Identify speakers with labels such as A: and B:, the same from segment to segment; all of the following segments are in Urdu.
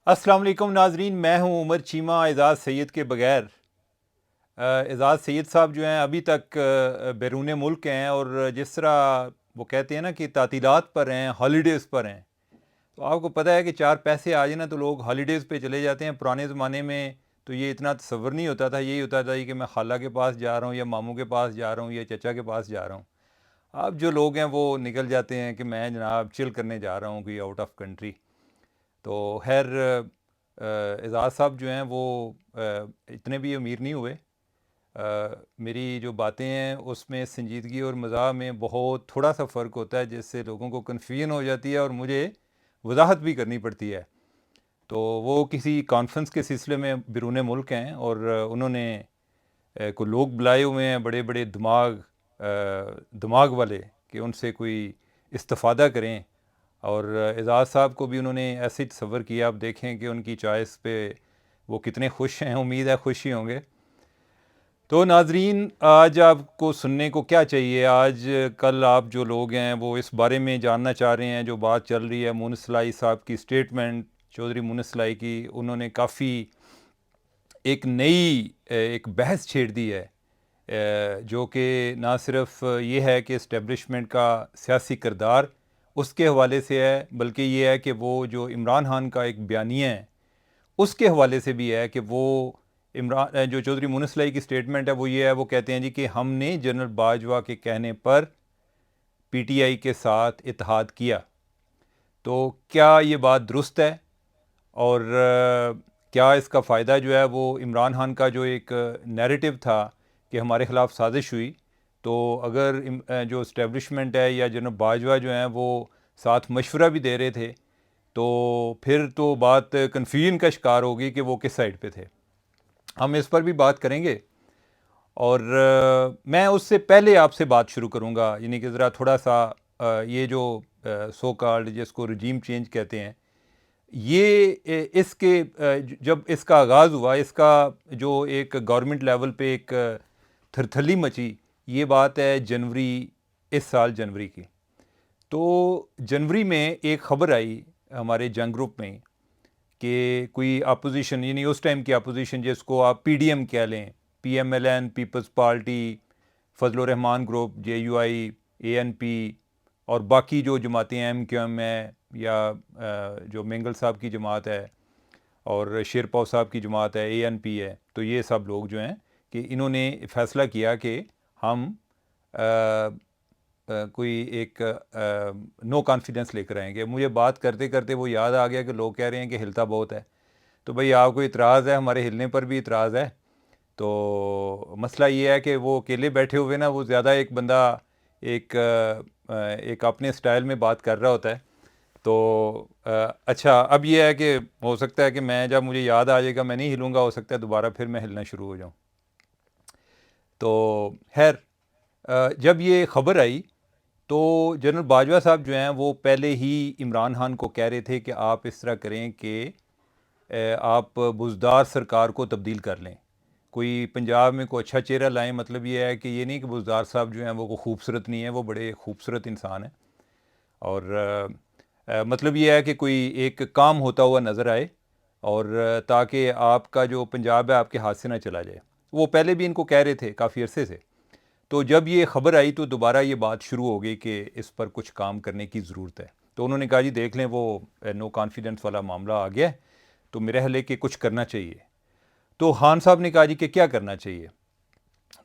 A: السلام علیکم ناظرین، میں ہوں عمر چیمہ اعزاز سید کے بغیر۔ اعزاز سید صاحب جو ہیں ابھی تک بیرون ملک ہیں، اور جس طرح وہ کہتے ہیں نا کہ تعطیلات پر ہیں، ہالیڈیز پر ہیں، تو آپ کو پتہ ہے کہ چار پیسے آ جائیں نا تو لوگ ہالیڈیز پہ چلے جاتے ہیں۔ پرانے زمانے میں تو یہ اتنا تصور نہیں ہوتا تھا، یہی ہوتا تھا کہ میں خالہ کے پاس جا رہا ہوں یا ماموں کے پاس جا رہا ہوں یا چچا کے پاس جا رہا ہوں۔ اب جو لوگ ہیں وہ نکل جاتے ہیں کہ میں جناب چل کرنے جا رہا ہوں کوئی آؤٹ آف کنٹری۔ تو خیر اعزاز صاحب جو ہیں وہ اتنے بھی امیر نہیں ہوئے۔ میری جو باتیں ہیں اس میں سنجیدگی اور مزاح میں بہت تھوڑا سا فرق ہوتا ہے، جس سے لوگوں کو کنفیوژن ہو جاتی ہے اور مجھے وضاحت بھی کرنی پڑتی ہے۔ تو وہ کسی کانفرنس کے سلسلے میں بیرون ملک ہیں، اور انہوں نے کوئی لوگ بلائے ہوئے ہیں بڑے بڑے دماغ والے کہ ان سے کوئی استفادہ کریں، اور اعزاز صاحب کو بھی انہوں نے ایسے ہی تصور کیا۔ آپ دیکھیں کہ ان کی چوائس پہ وہ کتنے خوش ہیں، امید ہے خوش ہی ہوں گے۔ تو ناظرین، آج آپ کو سننے کو کیا چاہیے؟ آج کل آپ جو لوگ ہیں وہ اس بارے میں جاننا چاہ رہے ہیں جو بات چل رہی ہے مونس لائی صاحب کی اسٹیٹمنٹ، چودھری مونس لائی کی۔ انہوں نے کافی ایک نئی ایک بحث چھیڑ دی ہے، جو کہ نہ صرف یہ ہے کہ اسٹیبلشمنٹ کا سیاسی کردار اس کے حوالے سے ہے، بلکہ یہ ہے کہ وہ جو عمران خان کا ایک بیانیہ ہے اس کے حوالے سے بھی ہے کہ وہ جو چودھری مونس لائی کی سٹیٹمنٹ ہے وہ یہ ہے، وہ کہتے ہیں جی کہ ہم نے جنرل باجوہ کے کہنے پر پی ٹی آئی کے ساتھ اتحاد کیا۔ تو کیا یہ بات درست ہے؟ اور کیا اس کا فائدہ جو ہے وہ عمران خان کا جو ایک نیریٹو تھا کہ ہمارے خلاف سازش ہوئی، تو اگر جو اسٹیبلشمنٹ ہے یا جنرل باجوہ جو ہیں وہ ساتھ مشورہ بھی دے رہے تھے، تو پھر تو بات کنفیوژن کا شکار ہوگی کہ وہ کس سائڈ پہ تھے۔ ہم اس پر بھی بات کریں گے، اور میں اس سے پہلے آپ سے بات شروع کروں گا، یعنی کہ ذرا تھوڑا سا یہ جو سو کالڈ جس کو رجیم چینج کہتے ہیں، یہ اس کے جب اس کا آغاز ہوا، اس کا جو ایک گورنمنٹ لیول پہ ایک تھرتھلی مچی، یہ بات ہے جنوری، اس سال جنوری کی۔ تو جنوری میں ایک خبر آئی ہمارے جنگ گروپ میں کہ کوئی اپوزیشن، یعنی اس ٹائم کی اپوزیشن جس کو آپ پی ڈی ایم کہہ لیں، P M L N, People's Party, Fazl ur-Rehman group, J U I, A N P, اور باقی جو جماعتیں ایم کیو ایم ہے، یا جو مینگل صاحب کی جماعت ہے اور شیر پاؤ صاحب کی جماعت ہے، اے این پی ہے، تو یہ سب لوگ جو ہیں کہ انہوں نے فیصلہ کیا کہ ہم کوئی ایک نو کانفیڈنس لے کر آئیں گے۔ مجھے بات کرتے کرتے وہ یاد آ گیا کہ لوگ کہہ رہے ہیں کہ ہلتا بہت ہے، تو بھئی آپ کو اعتراض ہے، ہمارے ہلنے پر بھی اعتراض ہے۔ تو مسئلہ یہ ہے کہ وہ اکیلے بیٹھے ہوئے نا، وہ زیادہ ایک بندہ ایک اپنے سٹائل میں بات کر رہا ہوتا ہے۔ تو اچھا، اب یہ ہے کہ ہو سکتا ہے کہ میں جب مجھے یاد آ جائے گا میں نہیں ہلوں گا، ہو سکتا ہے دوبارہ پھر میں ہلنا شروع ہو جاؤں۔ تو خیر، جب یہ خبر آئی تو جنرل باجوہ صاحب جو ہیں وہ پہلے ہی عمران خان کو کہہ رہے تھے کہ آپ اس طرح کریں کہ آپ بزدار سرکار کو تبدیل کر لیں، کوئی پنجاب میں کوئی اچھا چہرہ لائیں۔ مطلب یہ ہے کہ یہ نہیں کہ بزدار صاحب جو ہیں وہ خوبصورت نہیں ہیں، وہ بڑے خوبصورت انسان ہیں، اور مطلب یہ ہے کہ کوئی ایک کام ہوتا ہوا نظر آئے، اور تاکہ آپ کا جو پنجاب ہے آپ کے ہاتھ سے نہ چلا جائے۔ وہ پہلے بھی ان کو کہہ رہے تھے کافی عرصے سے۔ تو جب یہ خبر آئی تو دوبارہ یہ بات شروع ہو گئی کہ اس پر کچھ کام کرنے کی ضرورت ہے۔ تو انہوں نے کہا جی دیکھ لیں، وہ نو کانفیڈنس والا معاملہ آ گیا ہے، تو میرے حل ہے کہ کچھ کرنا چاہیے۔ تو خان صاحب نے کہا جی کہ کیا کرنا چاہیے؟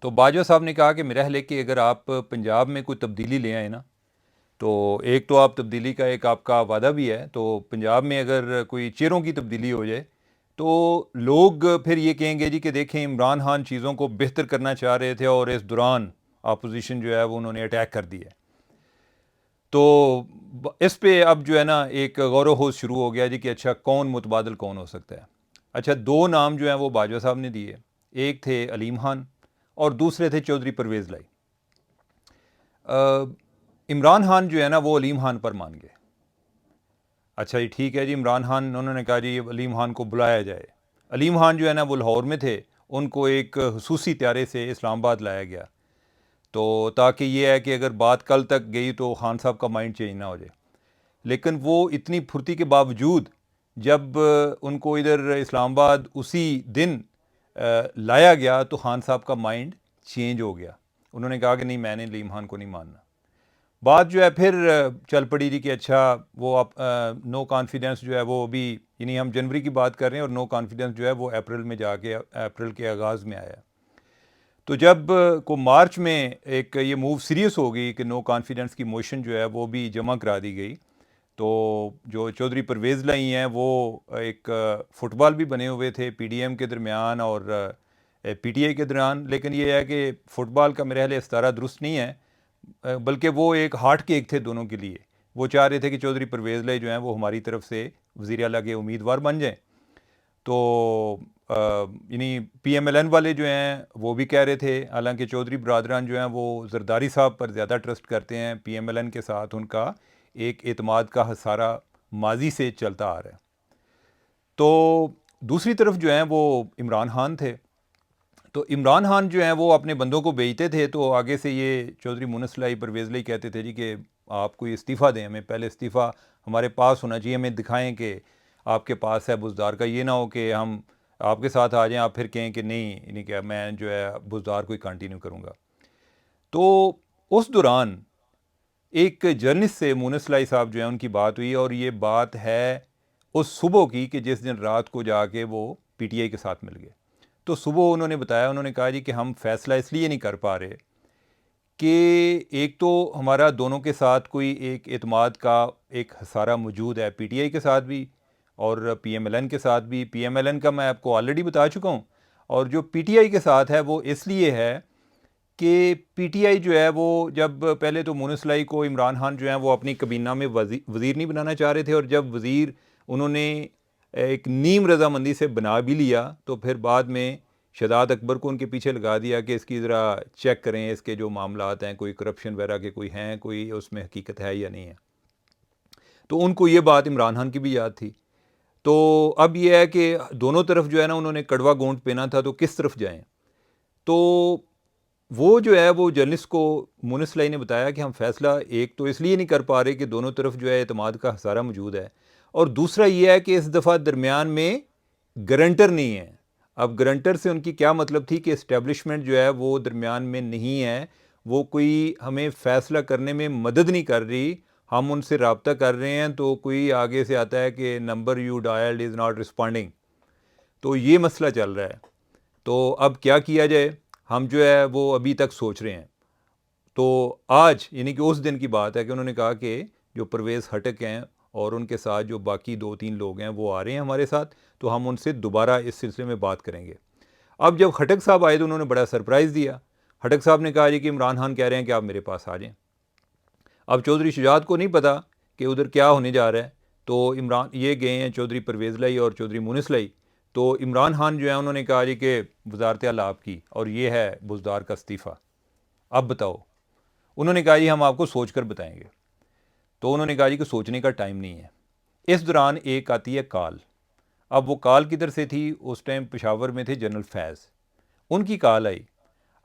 A: تو باجوہ صاحب نے کہا کہ میرا حل ہے کہ اگر آپ پنجاب میں کوئی تبدیلی لے آئیں نا، تو ایک تو آپ تبدیلی کا ایک آپ کا وعدہ بھی ہے، تو پنجاب میں اگر کوئی چہروں کی تبدیلی ہو جائے تو لوگ پھر یہ کہیں گے جی کہ دیکھیں عمران خان چیزوں کو بہتر کرنا چاہ رہے تھے، اور اس دوران اپوزیشن جو ہے وہ انہوں نے اٹیک کر دی ہے۔ تو اس پہ اب جو ہے نا ایک غور و خوض شروع ہو گیا جی کہ اچھا کون متبادل کون ہو سکتا ہے۔ اچھا، دو نام جو ہیں وہ باجوہ صاحب نے دیے، ایک تھے علیم خان اور دوسرے تھے چودھری پرویز لائی۔ عمران خان جو ہے نا وہ علیم خان پر مان گئے۔ اچھا جی ٹھیک ہے جی، عمران خان انہوں نے کہا جی علیم خان کو بلایا جائے۔ علیم خان جو ہے نا وہ لاہور میں تھے، ان کو ایک خصوصی طیارے سے اسلام آباد لایا گیا، تو تاکہ یہ ہے کہ اگر بات کل تک گئی تو خان صاحب کا مائنڈ چینج نہ ہو جائے۔ لیکن وہ اتنی پھرتی کے باوجود جب ان کو ادھر اسلام آباد اسی دن لایا گیا تو خان صاحب کا مائنڈ چینج ہو گیا. انہوں نے کہا کہ نہیں، میں نے نعیم خان کو نہیں ماننا. بات جو ہے پھر چل پڑی تھی کہ اچھا وہ نو کانفیڈنس جو ہے وہ ابھی، یعنی ہم جنوری کی بات کر رہے ہیں اور نو کانفیڈنس جو ہے وہ اپریل میں جا کے، اپریل کے آغاز میں آیا. تو جب کو مارچ میں ایک یہ موو سیریس ہو گئی کہ نو کانفیڈنس کی موشن جو ہے وہ بھی جمع کرا دی گئی، تو جو چودھری پرویز لائی ہیں وہ ایک فٹ بال بھی بنے ہوئے تھے پی ڈی ایم کے درمیان اور پی ٹی آئی کے درمیان. لیکن یہ ہے کہ فٹ بال کا میرے خیال استعارہ درست نہیں ہے، بلکہ وہ ایک ہارٹ کیک تھے دونوں کے لیے. وہ چاہ رہے تھے کہ چودھری پرویز لائی جو ہیں وہ ہماری طرف سے وزیر اعلیٰ کے امیدوار بن جائیں. تو یعنی پی ایم ایل این والے جو ہیں وہ بھی کہہ رہے تھے، حالانکہ چودھری برادران جو ہیں وہ زرداری صاحب پر زیادہ ٹرسٹ کرتے ہیں، پی ایم ایل این کے ساتھ ان کا ایک اعتماد کا خسارہ ماضی سے چلتا آ رہا ہے. تو دوسری طرف جو ہیں وہ عمران خان تھے. تو عمران خان جو ہیں وہ اپنے بندوں کو بھیجتے تھے، تو آگے سے یہ چودھری مونس لائی پرویز لائی کہتے تھے جی کہ آپ کوئی استعفیٰ دیں، ہمیں پہلے استعفیٰ ہمارے پاس ہونا چاہیے، ہمیں دکھائیں کہ آپ کے پاس ہے بزدار کا. یہ نہ ہو کہ ہم آپ کے ساتھ آ جائیں، آپ پھر کہیں کہ نہیں کہ میں جو ہے بزدار کو ہی کنٹینیو کروں گا. تو اس دوران ایک جرنلسٹ سے مونس لائی صاحب جو ہیں ان کی بات ہوئی، اور یہ بات ہے اس صبح کی کہ جس دن رات کو جا کے وہ پی ٹی آئی کے ساتھ مل گئے. تو صبح انہوں نے بتایا، انہوں نے کہا جی کہ ہم فیصلہ اس لیے نہیں کر پا رہے کہ ایک تو ہمارا دونوں کے ساتھ کوئی ایک اعتماد کا ایک خسارہ موجود ہے، پی ٹی آئی کے ساتھ بھی اور پی ایم ایل این کے ساتھ بھی. پی ایم ایل این کا میں آپ کو آلریڈی بتا چکا ہوں، اور جو پی ٹی آئی کے ساتھ ہے وہ اس لیے ہے کہ پی ٹی آئی جو ہے وہ جب پہلے تو مونس لائی کو عمران خان جو ہیں وہ اپنی کابینہ میں وزیر نہیں بنانا چاہ رہے تھے، اور جب وزیر انہوں نے ایک نیم رضامندی سے بنا بھی لیا تو پھر بعد میں شہزاد اکبر کو ان کے پیچھے لگا دیا کہ اس کی ذرا چیک کریں، اس کے جو معاملات ہیں کوئی کرپشن وغیرہ کے کوئی ہیں، کوئی اس میں حقیقت ہے یا نہیں ہے. تو ان کو یہ بات عمران خان کی بھی یاد تھی. تو اب یہ ہے کہ دونوں طرف جو ہے نا انہوں نے کڑوا گونٹ پہنا تھا، تو کس طرف جائیں. تو وہ جو ہے وہ جرنلسٹ کو مونس لائی نے بتایا کہ ہم فیصلہ ایک تو اس لیے نہیں کر پا رہے کہ دونوں طرف جو ہے اعتماد کا خسارہ موجود ہے، اور دوسرا یہ ہے کہ اس دفعہ درمیان میں گرنٹر نہیں ہے. اب گرنٹر سے ان کی کیا مطلب تھی کہ اسٹیبلشمنٹ جو ہے وہ درمیان میں نہیں ہے، وہ کوئی ہمیں فیصلہ کرنے میں مدد نہیں کر رہی. ہم ان سے رابطہ کر رہے ہیں تو کوئی آگے سے آتا ہے کہ number you dialled is not responding. تو یہ مسئلہ چل رہا ہے. تو اب کیا کیا جائے، ہم جو ہے وہ ابھی تک سوچ رہے ہیں. تو آج یعنی کہ اس دن کی بات ہے کہ انہوں نے کہا کہ جو پرویز ہٹک ہیں اور ان کے ساتھ جو باقی 2-3 لوگ ہیں وہ آ رہے ہیں ہمارے ساتھ، تو ہم ان سے دوبارہ اس سلسلے میں بات کریں گے. اب جب ہٹک صاحب آئے تو انہوں نے بڑا سرپرائز دیا. ہٹک صاحب نے کہا جی کہ عمران خان کہہ رہے ہیں کہ آپ میرے پاس آ جائیں. اب چودھری شجاعت کو نہیں پتا کہ ادھر کیا ہونے جا رہا ہے، تو عمران یہ گئے ہیں چودھری پرویز لائی اور چودھری مونس لائی. تو عمران خان جو ہے انہوں نے کہا جی کہ وزارت اعلیٰ آپ کی، اور یہ ہے بزدار کا استعفیٰ، اب بتاؤ. انہوں نے کہا جی ہم آپ کو سوچ کر بتائیں گے. تو انہوں نے کہا جی کہ سوچنے کا ٹائم نہیں ہے. اس دوران ایک آتی ہے کال. اب وہ کال کدھر سے تھی، اس ٹائم پشاور میں تھے جنرل فیض، ان کی کال آئی.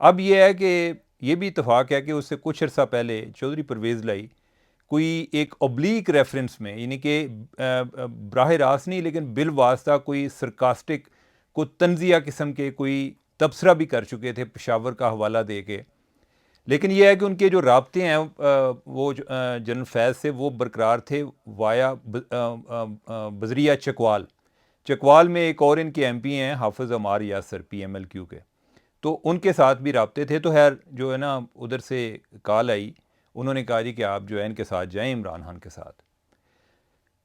A: اب یہ ہے کہ یہ بھی اتفاق ہے کہ اس سے کچھ عرصہ پہلے چودھری پرویز لائی کوئی ایک اوبلیک ریفرنس میں، یعنی کہ براہ راست نہیں لیکن بالواسطہ کوئی سرکاسٹک کوئی تنزیہ قسم کے کوئی تبصرہ بھی کر چکے تھے پشاور کا حوالہ دے کے. لیکن یہ ہے کہ ان کے جو رابطے ہیں وہ جنرل فیض سے وہ برقرار تھے وایا بذریعہ چکوال میں ایک اور ان کے ایم پی ہیں Hafiz Ammar Yasir P M L Q کے، تو ان کے ساتھ بھی رابطے تھے. تو خیر جو ہے نا ادھر سے کال آئی، انہوں نے کہا جی کہ آپ جو ہے ان کے ساتھ جائیں عمران خان کے ساتھ.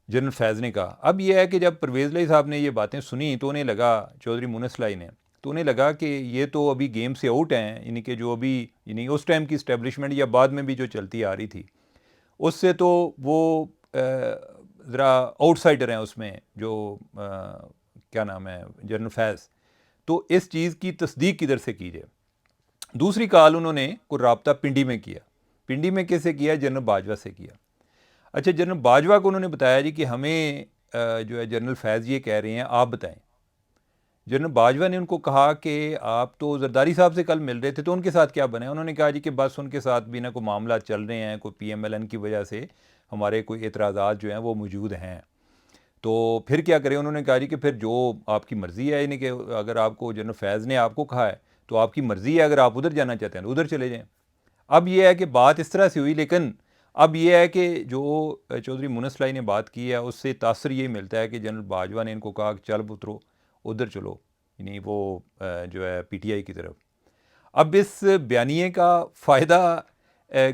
A: جنرل فیض نے کہا. اب یہ ہے کہ جب پرویز لائی صاحب نے یہ باتیں سنی تو انہیں لگا، چودھری مونس لائی نے، تو انہیں لگا کہ یہ تو ابھی گیم سے آؤٹ ہیں، یعنی کہ جو ابھی یعنی اس ٹائم کی اسٹیبلشمنٹ یا بعد میں بھی جو چلتی آ رہی تھی اس سے تو وہ ذرا آؤٹ سائڈر ہیں اس میں، جو کیا نام ہے جنرل فیض. تو اس چیز کی تصدیق کدھر سے کی جائے. دوسری کال انہوں نے کوئی رابطہ پنڈی میں کیا. پنڈی میں کیسے کیا؟ جنرل باجوہ سے کیا. اچھا جنرل باجوہ کو انہوں نے بتایا جی کہ ہمیں جو ہے جنرل فیض یہ کہہ رہے ہیں آپ بتائیں. جنرل باجوہ نے ان کو کہا کہ آپ تو زرداری صاحب سے کل مل رہے تھے، تو ان کے ساتھ کیا بنے؟ انہوں نے کہا جی کہ بس ان کے ساتھ بھی نہ کوئی معاملات چل رہے ہیں، کوئی پی ایم ایل این کی وجہ سے ہمارے کوئی اعتراضات جو ہیں وہ موجود ہیں. تو پھر کیا کریں؟ انہوں نے کہا جی کہ پھر جو آپ کی مرضی ہے، یعنی کہ اگر آپ کو جنرل فیض نے آپ کو کہا ہے تو آپ کی مرضی ہے، اگر آپ ادھر جانا چاہتے ہیں تو ادھر چلے جائیں۔ اب یہ ہے کہ بات اس طرح سے ہوئی، لیکن اب یہ ہے کہ جو چودھری مونس لائی نے بات کی ہے اس سے تاثر یہ ملتا ہے کہ جنرل باجوہ نے ان کو کہا کہ چل اترو ادھر چلو، یعنی وہ جو ہے پی ٹی آئی کی طرف۔ اب اس بیانیے کا فائدہ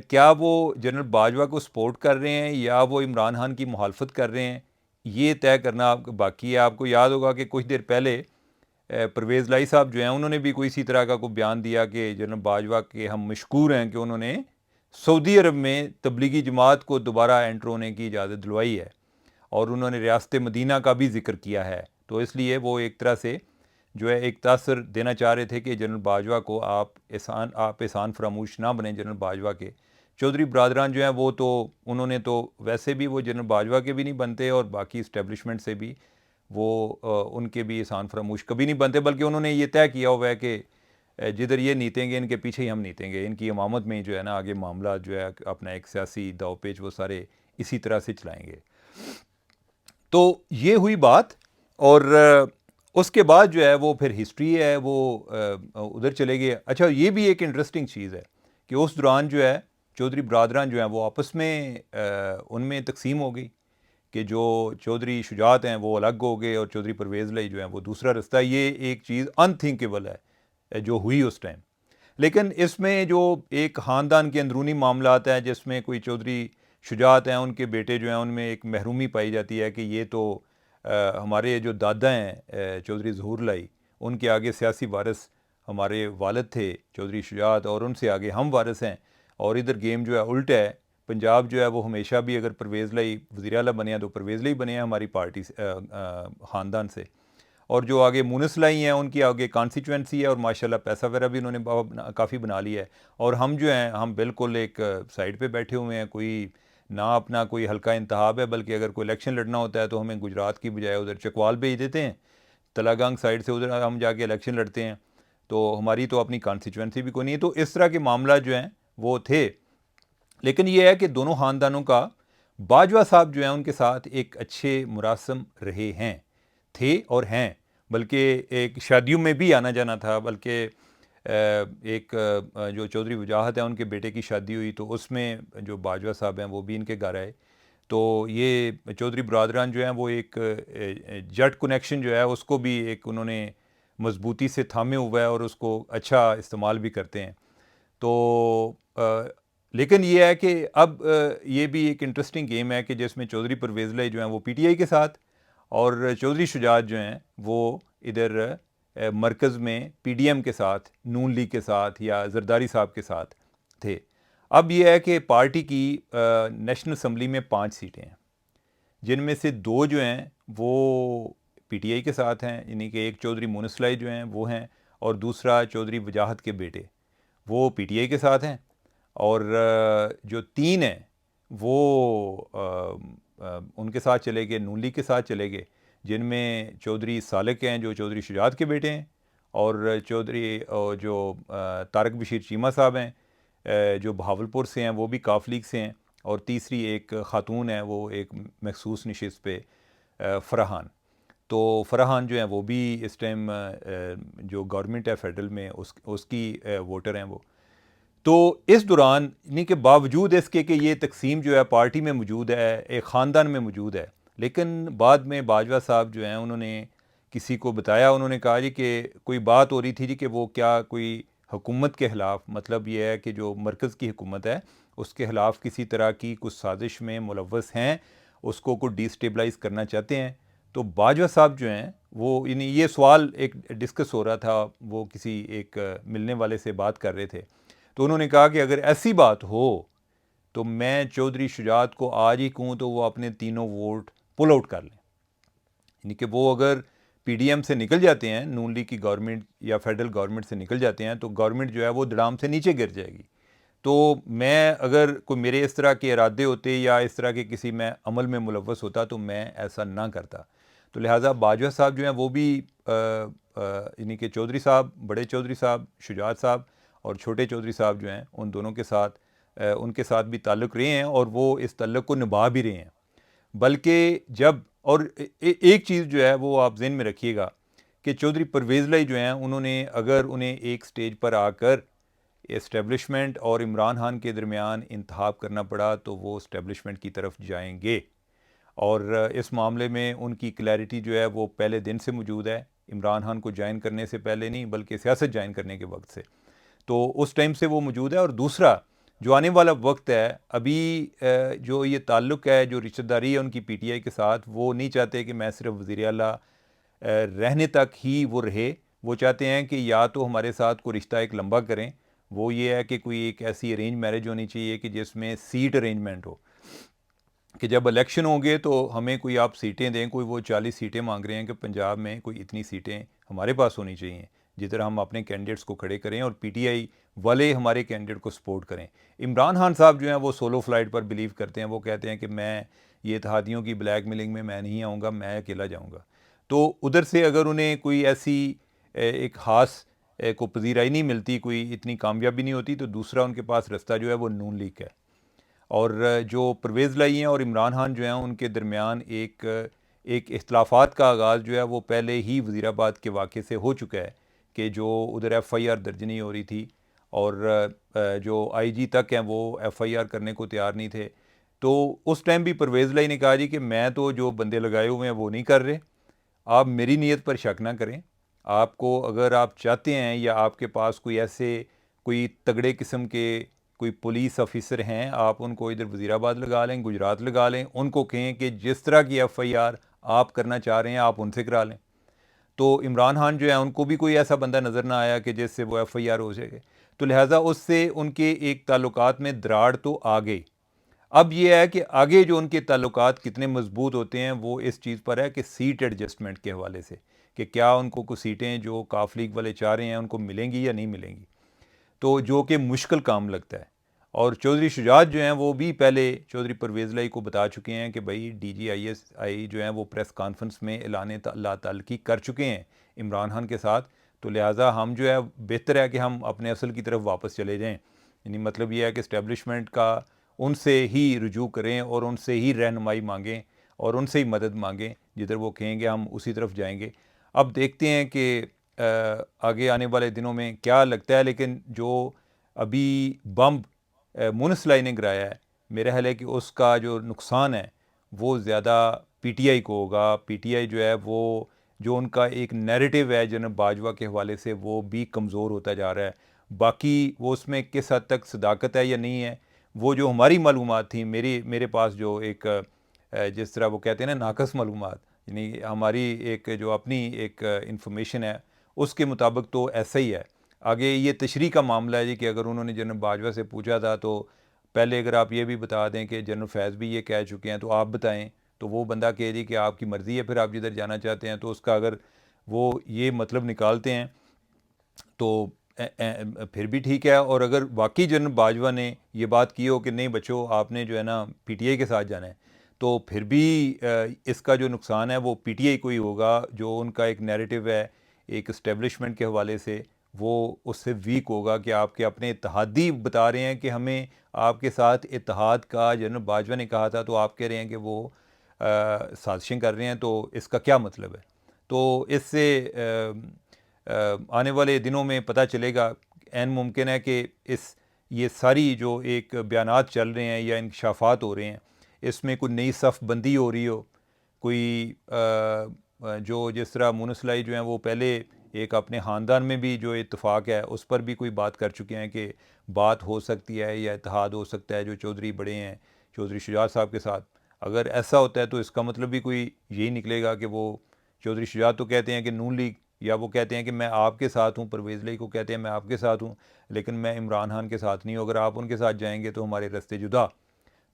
A: کیا وہ جنرل باجوہ کو سپورٹ کر رہے ہیں یا وہ عمران خان کی مخالفت کر رہے ہیں، یہ طے کرنا باقی ہے۔ آپ کو یاد ہوگا کہ کچھ دیر پہلے پرویز لائی صاحب جو ہیں انہوں نے بھی کوئی اسی طرح کا کوئی بیان دیا کہ جنرل باجوہ کے ہم مشکور ہیں کہ انہوں نے سعودی عرب میں تبلیغی جماعت کو دوبارہ انٹر ہونے کی اجازت دلوائی ہے، اور انہوں نے ریاست مدینہ کا بھی ذکر کیا ہے، تو اس لیے وہ ایک طرح سے جو ہے ایک تاثر دینا چاہ رہے تھے کہ جنرل باجوہ کو آپ احسان فراموش نہ بنیں جنرل باجوہ کے۔ چودھری برادران جو ہیں وہ تو انہوں نے تو ویسے بھی وہ جنرل باجوہ کے بھی نہیں بنتے، اور باقی اسٹیبلشمنٹ سے بھی وہ ان کے بھی احسان فراموش کبھی نہیں بنتے، بلکہ انہوں نے یہ طے کیا ہوا ہے کہ جدھر یہ نیتیں گے ان کے پیچھے ہی ہم نیتیں گے، ان کی امامت میں جو ہے نا آگے معاملات جو ہے اپنا ایک سیاسی داؤ پیچ وہ سارے اسی طرح سے چلائیں گے۔ تو یہ ہوئی بات، اور اس کے بعد جو ہے وہ پھر ہسٹری ہے وہ ادھر چلے گئے۔ اچھا یہ بھی ایک انٹرسٹنگ چیز ہے کہ اس دوران جو ہے چودھری برادران جو ہیں وہ آپس میں ان میں تقسیم ہو گئی کہ جو چودھری شجاعت ہیں وہ الگ ہو گئے اور چودھری پرویز لائی جو ہیں وہ دوسرا رستہ۔ یہ ایک چیز انتھنکیبل ہے جو ہوئی اس ٹائم، لیکن اس میں جو ایک خاندان کے اندرونی معاملات ہیں جس میں کوئی چودھری شجاعت ہیں ان کے بیٹے جو ہیں ان میں ایک محرومی پائی جاتی ہے کہ یہ تو ہمارے جو دادا ہیں چودھری ظہور لائی ان کے آگے سیاسی وارث ہمارے والد تھے چودھری شجاعت، اور ان سے آگے ہم وارث ہیں، اور ادھر گیم جو ہے الٹا ہے۔ پنجاب جو ہے وہ ہمیشہ بھی اگر پرویز لائی وزیر اعلیٰ بنے ہیں تو پرویز لائی بنے ہیں ہماری پارٹی خاندان سے، اور جو آگے مونس لائی ہیں ان کی آگے کانسٹیچوئنسی ہے، اور ماشاءاللہ پیسہ وغیرہ بھی انہوں نے کافی بنا لیا ہے، اور ہم جو ہیں ہم بالکل ایک سائڈ پہ بیٹھے ہوئے ہیں، کوئی نہ اپنا کوئی حلقہ انتخاب ہے، بلکہ اگر کوئی الیکشن لڑنا ہوتا ہے تو ہمیں گجرات کی بجائے ادھر چکوال بھیج دیتے ہیں، تلاگانگ سائڈ سے ادھر ہم جا کے الیکشن لڑتے ہیں، تو ہماری تو اپنی کانسٹیچوئنسی بھی کوئی نہیں ہے۔ تو اس طرح کے معاملات جو ہیں وہ تھے، لیکن یہ ہے کہ دونوں خاندانوں کا باجوہ صاحب جو ہیں ان کے ساتھ ایک اچھے مراسم رہے ہیں، تھے اور ہیں، بلکہ ایک شادیوں میں بھی آنا جانا تھا، بلکہ ایک جو چودھری وجاہت ہیں ان کے بیٹے کی شادی ہوئی تو اس میں جو باجوہ صاحب ہیں وہ بھی ان کے گھر آئے۔ تو یہ چودھری برادران جو ہیں وہ ایک جٹ کنیکشن جو ہے اس کو بھی ایک انہوں نے مضبوطی سے تھامے ہوا ہے اور اس کو اچھا استعمال بھی کرتے ہیں۔ تو لیکن یہ ہے کہ اب یہ بھی ایک انٹرسٹنگ گیم ہے کہ جس میں چودھری پرویز لائی جو ہیں وہ پی ٹی آئی کے ساتھ، اور چودھری شجاعت جو ہیں وہ ادھر مرکز میں پی ڈی ایم کے ساتھ، نون لیگ کے ساتھ یا زرداری صاحب کے ساتھ تھے۔ اب یہ ہے کہ پارٹی کی نیشنل اسمبلی میں 5 سیٹیں ہیں، جن میں سے 2 جو ہیں وہ پی ٹی آئی کے ساتھ ہیں، یعنی کہ ایک چودھری مونس لائی جو ہیں وہ ہیں، اور دوسرا چودھری وجاہت کے بیٹے وہ پی ٹی آئی کے ساتھ ہیں، اور جو 3 ہیں وہ ان کے ساتھ چلے گئے، نون لیگ کے ساتھ چلے گئے، جن میں چودھری سالک ہیں جو چودھری شجاعت کے بیٹے ہیں، اور چودھری جو طارق بشیر چیمہ صاحب ہیں جو بہاولپور سے ہیں وہ بھی کاف لیگ سے ہیں، اور تیسری ایک خاتون ہیں وہ ایک مخصوص نشست پہ فرحان۔ تو فرحان جو ہیں وہ بھی اس ٹائم جو گورنمنٹ ہے فیڈرل میں اس کی ووٹر ہیں وہ۔ تو اس دوران یعنی کہ باوجود اس کے کہ یہ تقسیم جو ہے پارٹی میں موجود ہے، ایک خاندان میں موجود ہے، لیکن بعد میں باجوہ صاحب جو ہیں انہوں نے کسی کو بتایا، انہوں نے کہا جی کہ کوئی بات ہو رہی تھی جی کہ وہ کیا کوئی حکومت کے خلاف، مطلب یہ ہے کہ جو مرکز کی حکومت ہے اس کے خلاف کسی طرح کی کچھ سازش میں ملوث ہیں، اس کو کوئی ڈی سٹیبلائز کرنا چاہتے ہیں۔ تو باجوہ صاحب جو ہیں وہ یعنی یہ سوال ایک ڈسکس ہو رہا تھا، وہ کسی ایک ملنے والے سے بات کر رہے تھے، تو انہوں نے کہا کہ اگر ایسی بات ہو تو میں چودھری شجاعت کو آج ہی کہوں تو وہ اپنے 3 ووٹ پل آؤٹ کر لیں، یعنی کہ وہ اگر پی ڈی ایم سے نکل جاتے ہیں، نون لیگ کی گورنمنٹ یا فیڈرل گورنمنٹ سے نکل جاتے ہیں تو گورنمنٹ جو ہے وہ دڑام سے نیچے گر جائے گی۔ تو میں اگر کوئی میرے اس طرح کے ارادے ہوتے یا اس طرح کے کسی میں عمل میں ملوث ہوتا تو میں ایسا نہ کرتا۔ تو لہٰذا باجوہ صاحب جو ہیں وہ بھی یعنی کہ چودھری صاحب، بڑے چودھری صاحب شجاعت صاحب اور چھوٹے چودھری صاحب جو ہیں ان دونوں کے ساتھ ان کے ساتھ بھی تعلق رہے ہیں، اور وہ اس تعلق کو نبھا بھی رہے ہیں۔ بلکہ جب اور ایک چیز جو ہے وہ آپ ذہن میں رکھیے گا کہ چودھری پرویز لائی جو ہیں انہوں نے اگر انہیں ایک سٹیج پر آ کر اسٹیبلشمنٹ اور عمران خان کے درمیان انتخاب کرنا پڑا تو وہ اسٹیبلشمنٹ کی طرف جائیں گے، اور اس معاملے میں ان کی کلیئرٹی جو ہے وہ پہلے دن سے موجود ہے، عمران خان کو جوائن کرنے سے پہلے نہیں بلکہ سیاست جوائن کرنے کے وقت سے، تو اس ٹائم سے وہ موجود ہے۔ اور دوسرا جو آنے والا وقت ہے، ابھی جو یہ تعلق ہے، جو رشتہ داری ہے ان کی پی ٹی آئی کے ساتھ، وہ نہیں چاہتے کہ میں صرف وزیر اعلیٰ رہنے تک ہی وہ رہے، وہ چاہتے ہیں کہ یا تو ہمارے ساتھ کوئی رشتہ ایک لمبا کریں، وہ یہ ہے کہ کوئی ایک ایسی ارینج میرج ہونی چاہیے کہ جس میں سیٹ ارینجمنٹ ہو، کہ جب الیکشن ہوں گے تو ہمیں کوئی آپ سیٹیں دیں، کوئی وہ 40 سیٹیں مانگ رہے ہیں کہ پنجاب میں کوئی اتنی سیٹیں ہمارے پاس ہونی چاہیے جس طرح ہم اپنے کینڈیڈیٹس کو کھڑے کریں اور پی ٹی آئی والے ہمارے کینڈیڈیٹ کو سپورٹ کریں۔ عمران خان صاحب جو ہیں وہ سولو فلائٹ پر بلیو کرتے ہیں، وہ کہتے ہیں کہ میں یہ اتحادیوں کی بلیک میلنگ میں نہیں آؤں گا، میں اکیلا جاؤں گا۔ تو ادھر سے اگر انہیں کوئی ایسی ایک خاص کو پذیرائی نہیں ملتی، کوئی اتنی کامیابی نہیں ہوتی، تو دوسرا ان کے پاس رستہ جو ہے وہ نون لیگ ہے۔ اور جو پرویز لائی ہیں اور عمران خان جو ہیں ان کے درمیان ایک اختلافات کا آغاز جو ہے وہ پہلے ہی وزیر آباد کے واقعے سے ہو چکا ہے، کہ جو ادھر ایف آئی آر درج نہیں ہو رہی تھی، اور جو آئی جی تک ہیں وہ ایف آئی آر کرنے کو تیار نہیں تھے، تو اس ٹائم بھی پرویز لائی نے کہا جی کہ میں تو جو بندے لگائے ہوئے ہیں وہ نہیں کر رہے، آپ میری نیت پر شک نہ کریں، آپ کو اگر آپ چاہتے ہیں یا آپ کے پاس کوئی ایسے کوئی تگڑے قسم کے کوئی پولیس آفیسر ہیں، آپ ان کو ادھر وزیر آباد لگا لیں، گجرات لگا لیں، ان کو کہیں کہ جس طرح کی ایف آئی آر آپ کرنا چاہ رہے ہیں آپ ان سے کرا لیں۔ تو عمران خان جو ہے ان کو بھی کوئی ایسا بندہ نظر نہ آیا کہ جس سے وہ ایف آئی آر ہو سکے، تو لہٰذا اس سے ان کے ایک تعلقات میں دراڑ تو آ گئی۔ اب یہ ہے کہ آگے جو ان کے تعلقات کتنے مضبوط ہوتے ہیں وہ اس چیز پر ہے کہ سیٹ ایڈجسٹمنٹ کے حوالے سے، کہ کیا ان کو کچھ سیٹیں جو کاف لیگ والے چاہ رہے ہیں ان کو ملیں گی یا نہیں ملیں گی، تو جو کہ مشکل کام لگتا ہے۔ اور چودھری شجاعت جو ہیں وہ بھی پہلے چودھری پرویز لائی کو بتا چکے ہیں کہ بھائی D G I S I جو ہیں وہ پریس کانفرنس میں اعلان لا تعلقی کر چکے ہیں عمران خان کے ساتھ، تو لہٰذا ہم جو ہے بہتر ہے کہ ہم اپنے اصل کی طرف واپس چلے جائیں، یعنی مطلب یہ ہے کہ اسٹیبلشمنٹ کا ان سے ہی رجوع کریں اور ان سے ہی رہنمائی مانگیں اور ان سے ہی مدد مانگیں، جدھر وہ کہیں گے ہم اسی طرف جائیں گے۔ اب دیکھتے ہیں کہ آگے آنے والے دنوں میں کیا لگتا ہے، لیکن جو ابھی بمب مونس لائی نے گرایا ہے، میرا خیال ہے کہ اس کا جو نقصان ہے وہ زیادہ پی ٹی آئی کو ہوگا۔ پی ٹی آئی جو ہے وہ جو ان کا ایک نیریٹو ہے جنرل باجوہ کے حوالے سے وہ بھی کمزور ہوتا جا رہا ہے، باقی وہ اس میں کس حد تک صداقت ہے یا نہیں ہے، وہ جو ہماری معلومات تھیں، میرے پاس جو ایک جس طرح وہ کہتے ہیں نا ناقص معلومات، یعنی ہماری ایک جو اپنی ایک انفارمیشن ہے اس کے مطابق تو ایسا ہی ہے۔ آگے یہ تشریح کا معاملہ ہے جی کہ اگر انہوں نے جنرل باجوہ سے پوچھا تھا تو پہلے اگر آپ یہ بھی بتا دیں کہ جنرل فیض بھی یہ کہہ چکے ہیں تو آپ بتائیں، تو وہ بندہ کہے جی کہ آپ کی مرضی ہے، پھر آپ جدھر جانا چاہتے ہیں، تو اس کا اگر وہ یہ مطلب نکالتے ہیں تو پھر بھی ٹھیک ہے، اور اگر واقعی جنرل باجوہ نے یہ بات کی ہو کہ نہیں بچو آپ نے جو ہے نا پی ٹی آئی کے ساتھ جانا ہے، تو پھر بھی اس کا جو نقصان ہے وہ پی ٹی آئی کو ہی ہوگا، جو ان کا ایک نیریٹو ہے ایک اسٹیبلشمنٹ کے حوالے سے، وہ اس سے ویک ہوگا کہ آپ کے اپنے اتحادی بتا رہے ہیں کہ ہمیں آپ کے ساتھ اتحاد کا جنرل باجوہ نے کہا تھا، تو آپ کہہ رہے ہیں کہ وہ سازشیں کر رہے ہیں، تو اس کا کیا مطلب ہے؟ تو اس سے آنے والے دنوں میں پتہ چلے گا، عین ممکن ہے کہ یہ ساری جو ایک بیانات چل رہے ہیں یا انکشافات ہو رہے ہیں، اس میں کوئی نئی صف بندی ہو رہی ہو، کوئی جو جس طرح مونس لائی جو ہیں وہ پہلے ایک اپنے خاندان میں بھی جو اتفاق ہے اس پر بھی کوئی بات کر چکے ہیں کہ بات ہو سکتی ہے یا اتحاد ہو سکتا ہے جو چودھری بڑے ہیں چودھری شجاعت صاحب کے ساتھ۔ اگر ایسا ہوتا ہے تو اس کا مطلب بھی کوئی یہی نکلے گا کہ وہ چودھری شجاعت تو کہتے ہیں کہ نون لیگ، یا وہ کہتے ہیں کہ میں آپ کے ساتھ ہوں، پرویز لائی کو کہتے ہیں میں آپ کے ساتھ ہوں لیکن میں عمران خان کے ساتھ نہیں ہوں، اگر آپ ان کے ساتھ جائیں گے تو ہمارے رستے جدا،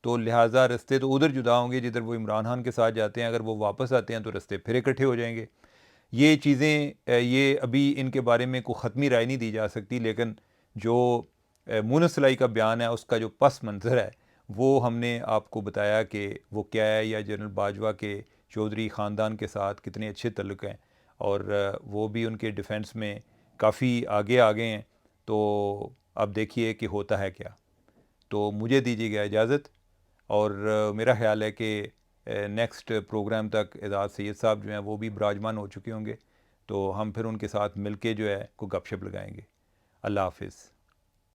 A: تو لہٰذا رستے تو ادھر جدا ہوں گے جدھر وہ عمران خان کے ساتھ جاتے ہیں، اگر وہ واپس آتے ہیں تو رستے پھر اکٹھے ہو جائیں گے۔ یہ چیزیں یہ ابھی ان کے بارے میں کوئی حتمی رائے نہیں دی جا سکتی، لیکن جو مونس لائی کا بیان ہے اس کا جو پس منظر ہے وہ ہم نے آپ کو بتایا کہ وہ کیا ہے، یا جنرل باجوہ کے چودھری خاندان کے ساتھ کتنے اچھے تعلق ہیں، اور وہ بھی ان کے ڈیفنس میں کافی آگے ہیں، تو اب دیکھیے کہ ہوتا ہے کیا۔ تو مجھے دیجیے گا اجازت، اور میرا خیال ہے کہ نیکسٹ پروگرام تک اعزاز سید صاحب جو ہیں وہ بھی براجمان ہو چکے ہوں گے، تو ہم پھر ان کے ساتھ مل کے جو ہے کوئی گپ شپ لگائیں گے۔ اللہ حافظ۔